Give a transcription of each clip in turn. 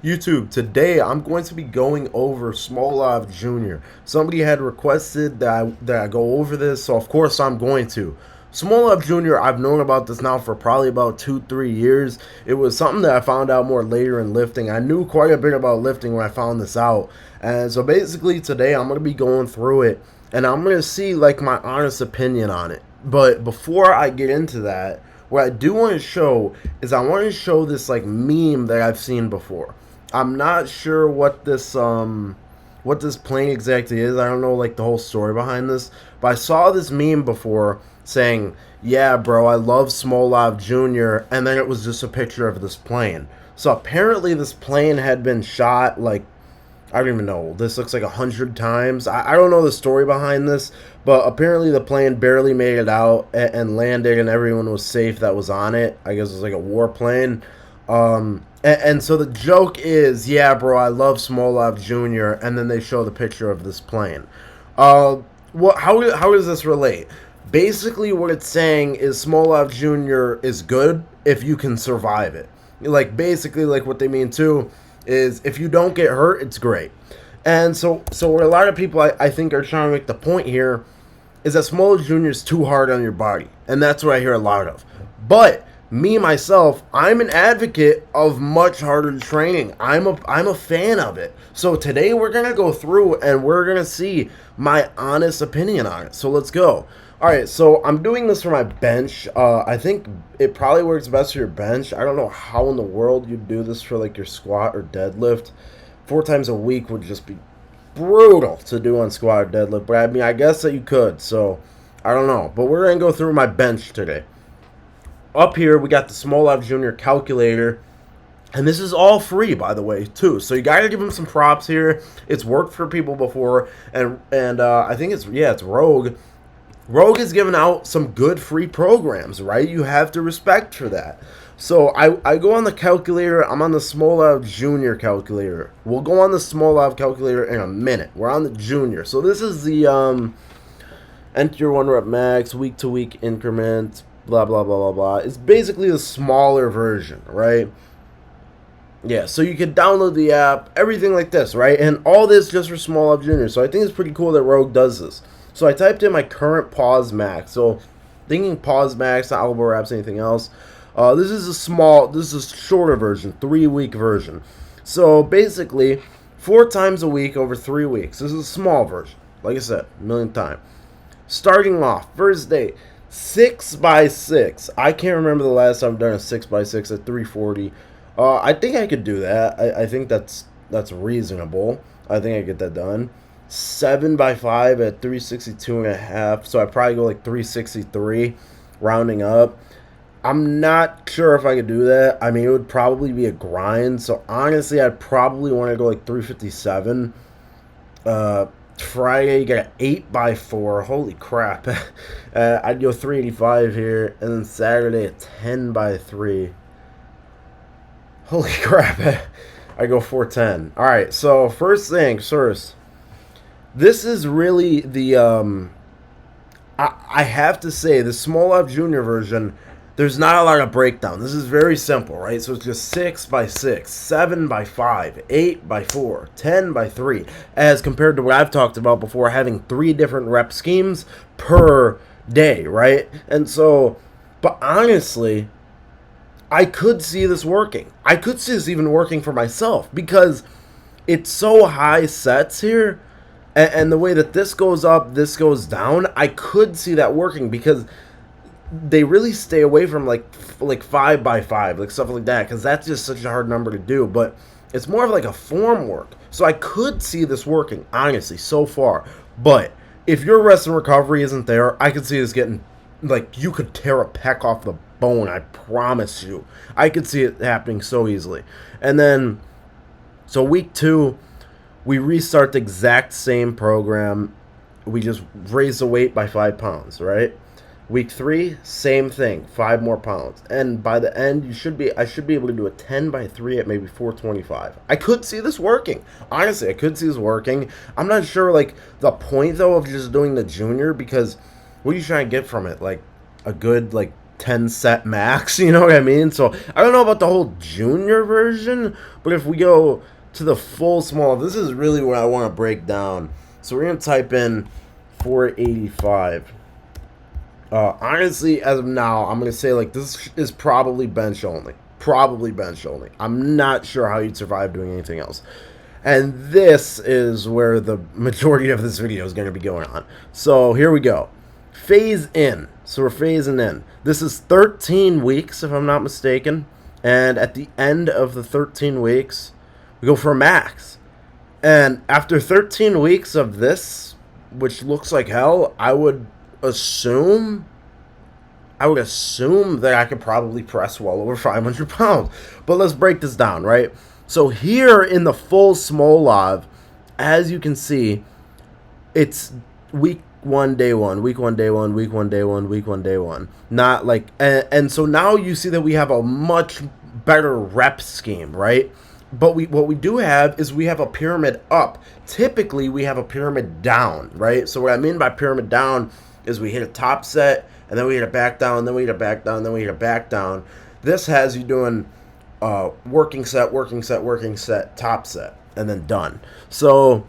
YouTube, today I'm going to be going over Smolov Jr. Somebody had requested that I go over this, so of course I'm going to. Smolov Jr., I've known about this now for probably about 2-3 years. It was something that I found out more later in lifting. I knew quite a bit about lifting when I found this out. And so basically today I'm going to be going through it, and I'm going to see like my honest opinion on it. But before I get into that, what I do want to show is I want to show this like meme that I've seen before. I'm not sure what this plane exactly is. I don't know like the whole story behind this, but I saw this meme before saying, "Yeah, bro, I love Smolov Jr." and then it was just a picture of this plane. So apparently this plane had been shot like, I don't even know. This looks like 100 times. I don't know the story behind this, but apparently the plane barely made it out and landed, and everyone was safe that was on it. I guess it was like a warplane. And so the joke is, yeah, bro, I love Smolov Jr. And then they show the picture of this plane. How does this relate? Basically, what it's saying is Smolov Jr. is good if you can survive it. Like, basically, like what they mean too is if you don't get hurt, it's great. And so what a lot of people I think are trying to make the point here is that Smolov Jr. is too hard on your body. And that's what I hear a lot of. But me, myself, I'm an advocate of much harder training. I'm a fan of it. So today we're going to go through and we're going to see my honest opinion on it. So let's go. Alright, so I'm doing this for my bench. I think it probably works best for your bench. I don't know how in the world you do this for like your squat or deadlift. 4 times a week would just be brutal to do on squat or deadlift. But I mean, I guess that you could. So I don't know. But we're going to go through my bench today. Up here, we got the Smolov Jr. calculator. And this is all free, by the way, too. So you got to give him some props here. It's worked for people before. And I think it's Rogue. Rogue has given out some good free programs, right? You have to respect for that. So I go on the calculator. I'm on the Smolov Jr. calculator. We'll go on the Smolov calculator in a minute. We're on the Junior. So this is the enter your 1 rep max, week-to-week increment, blah, blah, blah, blah, blah. It's basically the smaller version, right? Yeah, so you can download the app, everything like this, right? And all this just for Smolov Jr. So I think it's pretty cool that Rogue does this. So I typed in my current pause max. So thinking pause max, not elbow wraps, anything else. This is a shorter version, 3-week version. So basically, 4 times a week over 3 weeks. This is a small version. Like I said, a million times. Starting off, first day, 6x6. I can't remember the last time I've done a 6x6 at 340. I think I could do that. I think that's reasonable. I think I get that done. 7x5 at 362.5. So I probably go like 363, rounding up. I'm not sure if I could do that. I mean, it would probably be a grind. So honestly, I'd probably want to go like 357. Friday, you got an 8x4. Holy crap. I'd go 385 here. And then Saturday, a 10x3. Holy crap. I go 410. Alright, so first things first. This is really the, I have to say, the Smolov Jr. version, there's not a lot of breakdown. This is very simple, right? So it's just 6x6, 7x5, 8x4, 10x3, as compared to what I've talked about before, having 3 different rep schemes per day, right? And so, but honestly, I could see this working. I could see this even working for myself because it's so high sets here. And the way that this goes up, this goes down, I could see that working because they really stay away from like 5x5, like stuff like that, because that's just such a hard number to do. But it's more of like a form work. So I could see this working, honestly, so far. But if your rest and recovery isn't there, I could see this getting, like, you could tear a pec off the bone, I promise you. I could see it happening so easily. And then, so week 2, we restart the exact same program. We just raise the weight by 5 pounds, right? Week 3, same thing, 5 more pounds. And by the end, I should be able to do a 10x3 at maybe 425. I could see this working. Honestly, I could see this working. I'm not sure, like, the point, though, of just doing the Junior, because what are you trying to get from it? Like, a good, like, 10 set max, you know what I mean? So I don't know about the whole junior version, but if we go to the full small, this is really what I want to break down. So we're going to type in 485. Honestly, as of now, I'm going to say, like, this is probably bench only. Probably bench only. I'm not sure how you'd survive doing anything else. And this is where the majority of this video is going to be going on. So here we go. Phase in. So we're phasing in. This is 13 weeks, if I'm not mistaken. And at the end of the 13 weeks, we go for a max. And after 13 weeks of this, which looks like hell, I would assume that I could probably press well over 500 pounds. But let's break this down, right? So here in the full Smolov, as you can see, it's week 1, day 1, week 1, day 1, week 1, day 1, week 1, day 1. Not like, and so now you see that we have a much better rep scheme, right? But what we do have is we have a pyramid up. Typically, we have a pyramid down, right? So what I mean by pyramid down is we hit a top set, and then we hit a back down, and then we hit a back down, and then we hit a back down. This has you doing working set, top set, and then done. So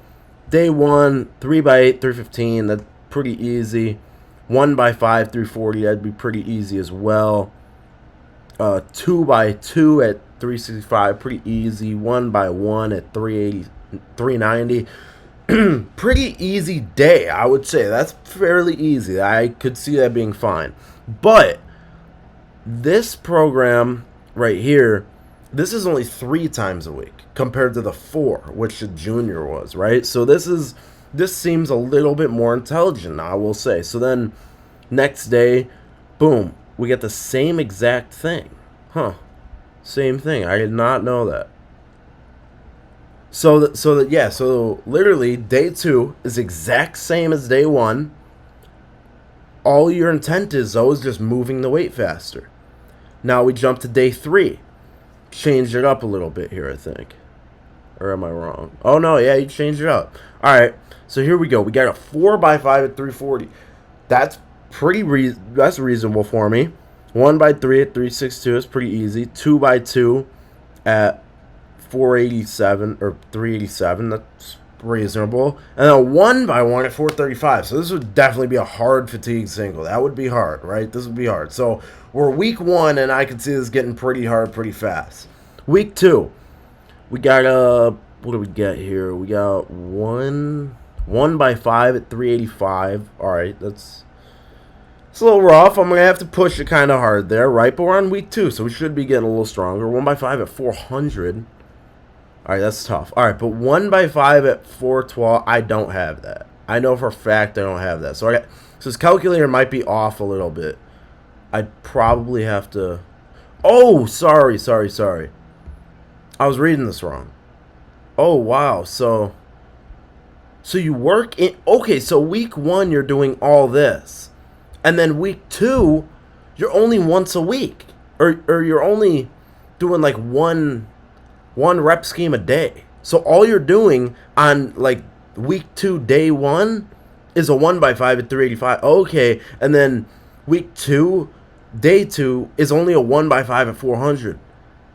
day 1, 3x8, 315, that's pretty easy. 1x5, 340, that'd be pretty easy as well. 2x2 at 365, pretty easy. 1x1 at 380, 390. Pretty easy day, I would say. That's fairly easy. I could see that being fine. This program right here, this is only 3 times a week compared to the 4, which the junior was, right? So this seems a little bit more intelligent, I will say. So then next day, boom, we get the same exact thing. Same thing. I did not know that. So literally day 2 is exact same as day 1. All your intent is though is just moving the weight faster. Now we jump to day 3. Changed it up a little bit here, I think. Or am I wrong? Oh no, yeah, you changed it up. Alright, so here we go. We got a 4x5 at 340. That's that's reasonable for me. 1x3 at 362 is pretty easy. 2x2 at 487 or 387, that's reasonable. And then 1x1 at 435. So this would definitely be a hard fatigue single. That would be hard, right? This would be hard. So we're week 1, and I can see this getting pretty hard pretty fast. Week 2, we got what do we get here? We got 1x5 at 385. All right, it's a little rough. I'm gonna have to push it kind of hard there, right? But we're on week 2, so we should be getting a little stronger. 1x5 at 400. All right, that's tough. All right, but 1x5 at 412, I don't have that. I know for a fact I don't have that. So this calculator might be off a little bit. I'd probably have to. Oh, sorry. I was reading this wrong. Oh wow. So you work in. Okay, so week 1 you're doing all this, and then week 2 you're only once a week, or you're only doing like one rep scheme a day. So all you're doing on like week 2, day 1 is a 1x5 at 385. Okay, and then week 2, day 2 is only a 1x5 at 400.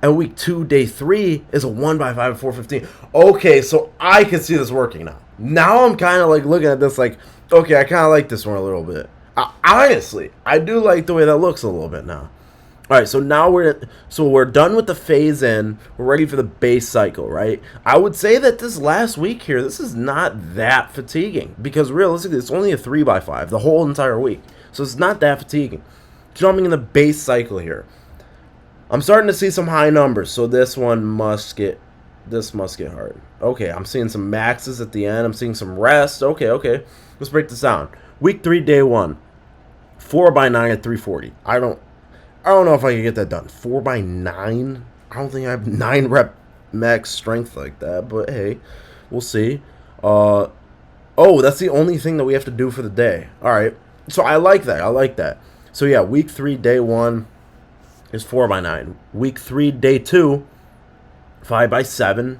And week 2, day 3 is a 1x5 at 415. Okay, so I can see this working now. Now I'm kind of like looking at this like, okay, I kind of like this one a little bit. Honestly, I do like the way that looks a little bit now. All right, so now we're done with the phase in. We're ready for the base cycle, right? I would say that this last week here, this is not that fatiguing because realistically, it's only a 3x5 the whole entire week, so it's not that fatiguing. Jumping in the base cycle here, I'm starting to see some high numbers, so this must get hard. Okay, I'm seeing some maxes at the end. I'm seeing some rest. Okay. Let's break this down. Week 3, day 1, 4x9 at 340. I don't know if I can get that done. 4x9? I don't think I have 9 rep max strength like that, but hey, we'll see. Oh, that's the only thing that we have to do for the day. All right, so I like that. So yeah, week 3, day 1 is 4x9. Week 3, day 2, 5x7.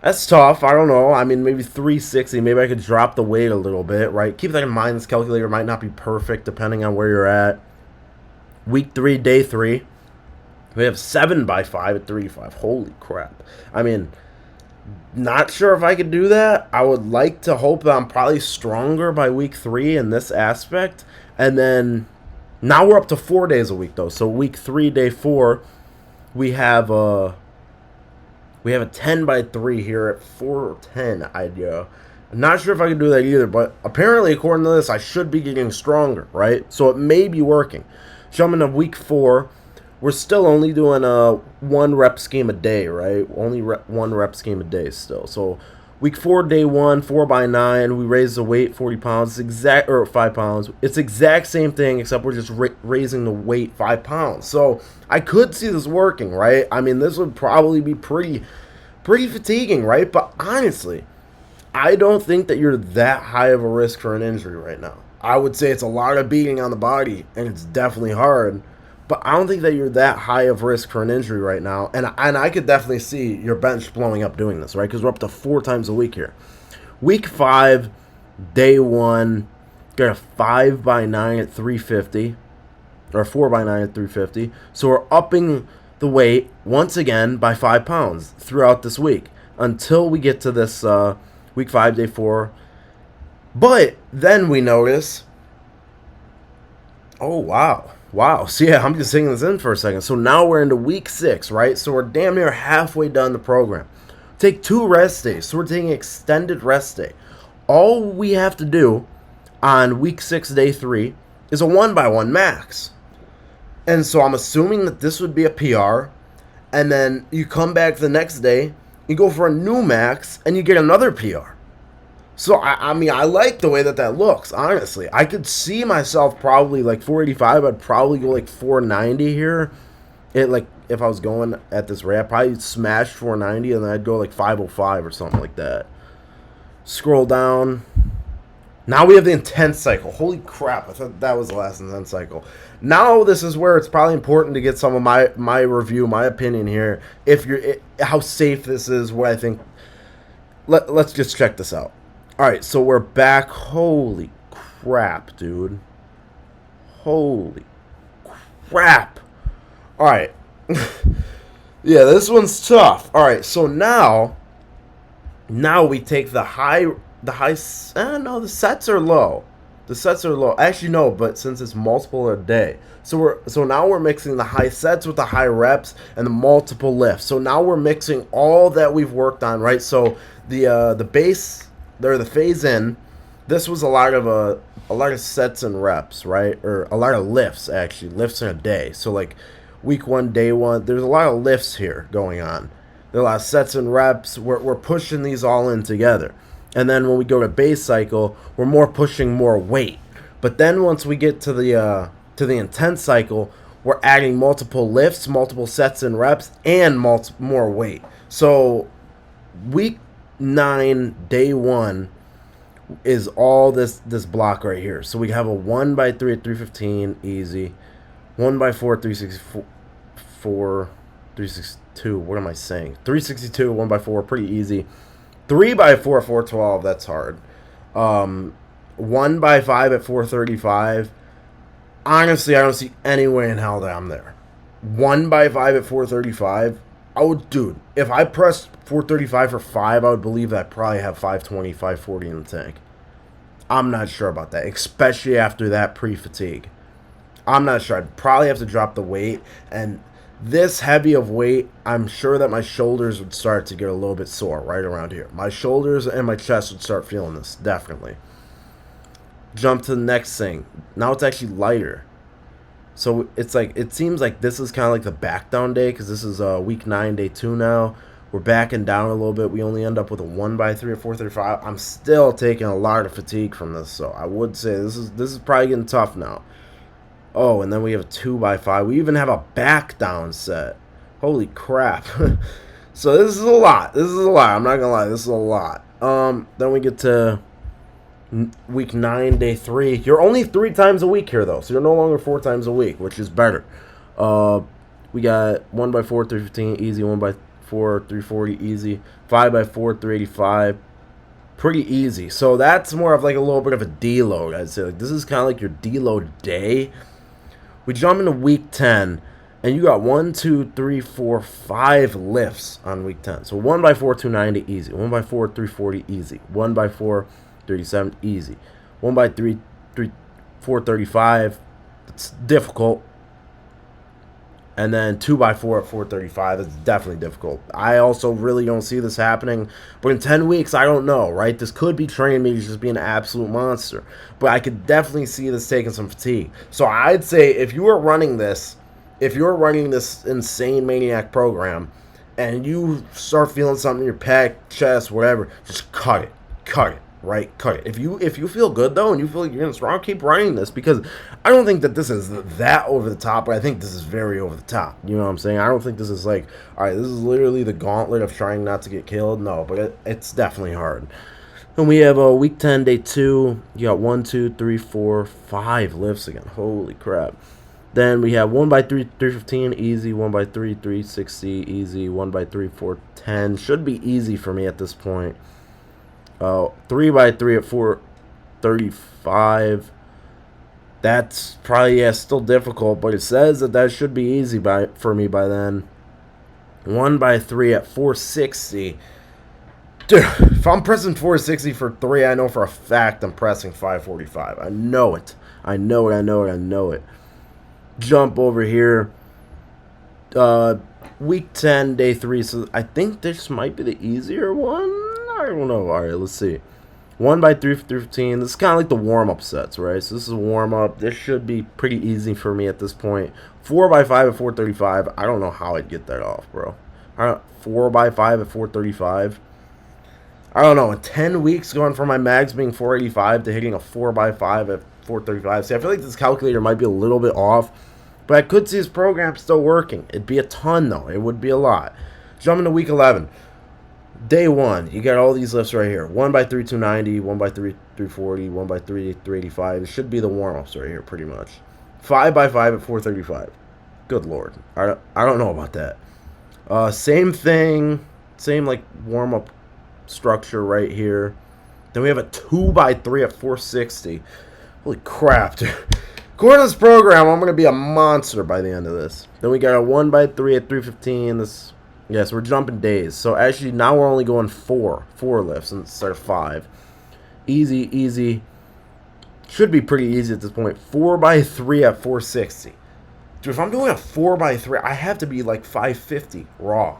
That's tough. I don't know. I mean, maybe 360. Maybe I could drop the weight a little bit, right? Keep that in mind. This calculator might not be perfect depending on where you're at. Week 3, day 3, we have 7 by 5 at 35. Holy crap. I mean, not sure if I could do that. I would like to hope that I'm probably stronger by week 3 in this aspect. And then now we're up to 4 days a week, though. So week 3, day 4, we have a 10 by 3 here at 410 idea. I'm not sure if I can do that either, but apparently, according to this, I should be getting stronger, right? So it may be working. Jumping to week 4, we're still only doing a 1 rep scheme a day, right? Only 1 rep scheme a day still. So week 4, day 1, 4 by 9, we raise the weight 40 pounds, or 5 pounds. It's exact same thing, except we're just raising the weight 5 pounds. So I could see this working, right? I mean, this would probably be pretty fatiguing, right? But honestly, I don't think that you're that high of a risk for an injury right now. I would say it's a lot of beating on the body, and it's definitely hard. But I don't think that you're that high of risk for an injury right now. And I could definitely see your bench blowing up doing this, right? Because we're up to 4 times a week here. Week 5, day 1, got a 5 by 9 at 350. Or 4 by 9 at 350. So we're upping the weight once again by 5 pounds throughout this week. Until we get to this week 5, day 4. But then we notice, oh, wow. So, yeah, I'm just taking this in for a second. So now we're into week 6, right? So we're damn near halfway done the program. Take 2 rest days. So we're taking extended rest day. All we have to do on week 6, day 3, is a 1 by 1 max. And so I'm assuming that this would be a PR. And then you come back the next day, you go for a new max, and you get another PR. So, I mean, I like the way that looks, honestly. I could see myself probably, like, 485. I'd probably go, like, 490 here. If I was going at this rate, I'd probably smash 490, and then I'd go, like, 505 or something like that. Scroll down. Now we have the intense cycle. Holy crap, I thought that was the last intense cycle. Now this is where it's probably important to get some of my review, my opinion here. How safe this is, what I think. Let's just check this out. All right, so we're back. Holy crap, dude. Holy crap. All right. Yeah, this one's tough. All right, so now we take the high. No, the sets are low. The sets are low. Actually, no, but since it's multiple a day. So now we're mixing the high sets with the high reps and the multiple lifts. So now we're mixing all that we've worked on, right? So the base, the phase in, this was a lot of sets and reps, right? Or a lot of lifts, actually. Lifts in a day. So like week 1, day 1, there's a lot of lifts here going on. There are a lot of sets and reps. We're pushing these all in together. And then when we go to base cycle, we're pushing more weight. But then once we get to the intense cycle, we're adding multiple lifts, multiple sets and reps, and more weight. So week 9, day 1 is all this block right here. So we have a 1 by 3 at 315, easy. 1 by 4 at 364, 362. What am I saying? 362, 1 by 4, pretty easy. 3 by 4 at 412, that's hard. 1 by 5 at 435. Honestly, I don't see any way in hell that I'm there. 1 by 5 at 435. Dude, if I pressed 435 for 5, I would believe that I probably have 520, 540 in the tank. I'm not sure about that, especially after that pre-fatigue. I'm not sure. I'd probably have to drop the weight, and this heavy of weight, I'm sure that my shoulders would start to get a little bit sore right around here. My shoulders and my chest would start feeling this, definitely. Jump to the next thing. Now it's actually lighter. So it's like, it seems like this is kind of like the back down day, because this is week 9, day 2 now. We're backing down a little bit. We only end up with a 1 by 3 or 435. I'm still taking a lot of fatigue from this, so I would say this is probably getting tough now. Oh, and then we have a 2 by 5. We even have a back down set. Holy crap. So this is a lot. I'm not gonna lie, this is a lot. Then we get to week 9, day 3. You're only 3 times a week here, though, so you're no longer 4 times a week, which is better. We got 1 by 4, 315, easy. 1 by 4, 340, easy. 5 by 4, 385. Pretty easy. So that's more of like a little bit of a deload, I'd say. Like, this is kind of like your deload day. We jump into week 10, and you got 1, 2, 3, 4, 5 lifts on week 10. So 1 by 4, 290, easy. 1 by 4, 340, easy. 1 by 4, 37, easy. 1 by 3, 435, it's difficult. And then 2 by 4 at 435, it's definitely difficult. I also really don't see this happening. But in 10 weeks, I don't know, right? This could be training me to just be an absolute monster. But I could definitely see this taking some fatigue. So I'd say if you are running this, insane maniac program, and you start feeling something in your pec, chest, whatever, just cut it. Cut it. Right, cut it. If you feel good though, and you feel like you're getting strong, keep running this, because I don't think that this is that over the top, but I think this is very over the top. You know what I'm saying? I don't think this is like, all right, this is literally the gauntlet of trying not to get killed. No, but it's definitely hard. And we have a week 10, day 2. You got 1, 2, 3, 4, 5 lifts again. Holy crap. Then we have 1 by 3, 315, easy. 1 by 3, 360, easy. 1 by 3, 410. Should be easy for me at this point. 3 by 3 at 435. That's probably, still difficult, but it says that should be easy for me by then. 1 by 3 at 460. Dude, if I'm pressing 460 for 3, I know for a fact I'm pressing 545. I know it. I know it. Jump over here. Week 10, day 3. So I think this might be the easier one. I don't know. All right, let's see. 1 by 3, 315. This is kind of like the warm-up sets, right? So this is a warm-up. This should be pretty easy for me at this point. 4 by 5 at 435. I don't know how I'd get that off, bro. 4 by 5 at 435. I don't know. In 10 weeks, going from my mags being 485 to hitting a 4 by 5 at 435. See, I feel like this calculator might be a little bit off, but I could see this program still working. It'd be a ton, though. It would be a lot. Jumping to week 11. Day 1, you got all these lifts right here. 1 by 3, 290, 1 by 3, 340, 1 by 3, 385. It should be the warm-ups right here, pretty much. 5 by 5 at 435. Good Lord. I don't know about that. Same thing. Same, like, warm-up structure right here. Then we have a 2 by 3 at 460. Holy crap, dude. According to this program, I'm going to be a monster by the end of this. Then we got a 1 by 3 at 315. This... Yes, we're jumping days. So actually now we're only going 4 lifts instead of 5. Easy. Should be pretty easy at this point. 4 by 3 at 460. Dude, if I'm doing a 4 by 3, I have to be like 550 raw.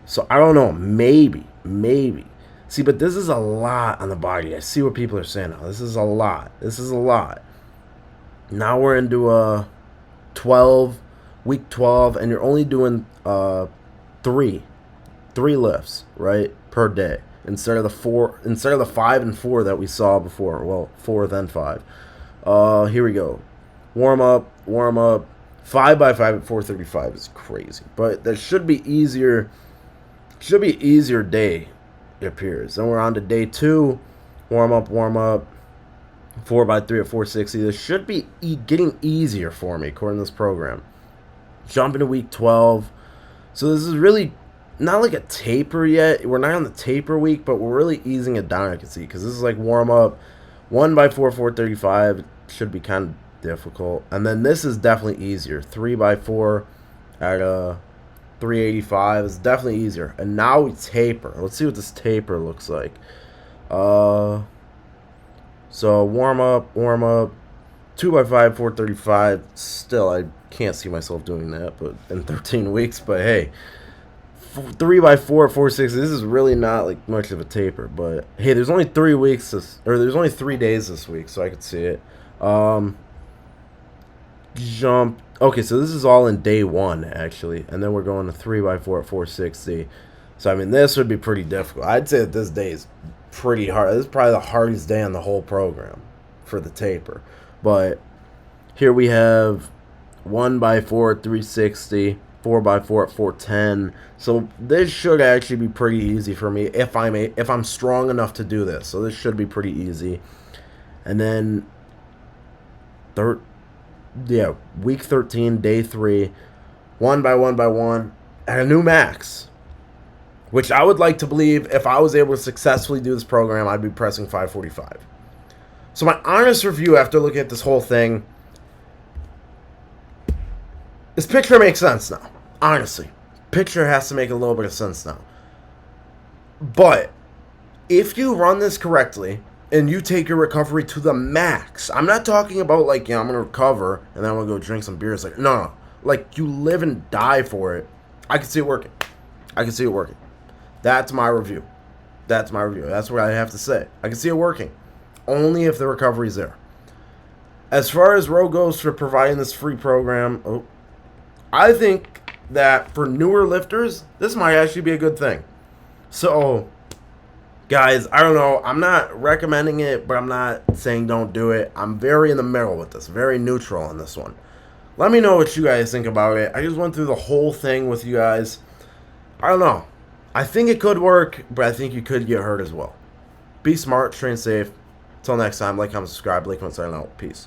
So I don't know. Maybe. See, but this is a lot on the body. I see what people are saying now. This is a lot. Now we're into week 12, and you're only doing three lifts, right, per day, instead of the 5 and 4 that we saw before. Well, 4 then 5. Here we go. Warm up. 5 by 5 at 435 is crazy, but that should be easier. Should be easier day, it appears. Then we're on to day 2. Warm up. 4 by 3 at 460. This should be getting easier for me according to this program. Jump into week 12. So this is really not like a taper yet. We're not on the taper week, but we're really easing it down, I can see, because this is like warm up. 1 by 4, 435. Should be kind of difficult. And then this is definitely easier. 3 by 4 at 385 is definitely easier. And now we taper. Let's see what this taper looks like. So warm up. 2 by 5, 435. Still, I can't see myself doing that, but in 13 weeks. But hey, 3 by 4 at 460. This is really not like much of a taper. But hey, there's only 3 weeks, there's only 3 days this week, so I could see it. Jump. Okay, so this is all in day 1 actually, and then we're going to 3 by 4 at 460. So I mean, this would be pretty difficult. I'd say that this day is pretty hard. This is probably the hardest day on the whole program for the taper. But here we have 1 by 4 at 360, 4 by 4 at 410. So this should actually be pretty easy for me if I'm strong enough to do this. So this should be pretty easy. And then week 13, day 3, 1 by 1 by 1 at a new max. Which I would like to believe if I was able to successfully do this program, I'd be pressing 545. So my honest review after looking at this whole thing, This picture makes sense now. Honestly, picture has to make a little bit of sense now. But if you run this correctly and you take your recovery to the max, I'm not talking about like, yeah, I'm gonna recover and then I'm gonna go drink some beers. Like, no. Like, you live and die for it. I can see it working. I can see it working. That's my review. That's my review. That's what I have to say. I can see it working. Only if the recovery's there. As far as Ro goes for providing this free program, I think that for newer lifters, this might actually be a good thing. So, guys, I don't know. I'm not recommending it, but I'm not saying don't do it. I'm very in the middle with this. Very neutral on this one. Let me know what you guys think about it. I just went through the whole thing with you guys. I don't know. I think it could work, but I think you could get hurt as well. Be smart, train safe. Until next time, like, comment, subscribe, like, comment, sign out. Peace.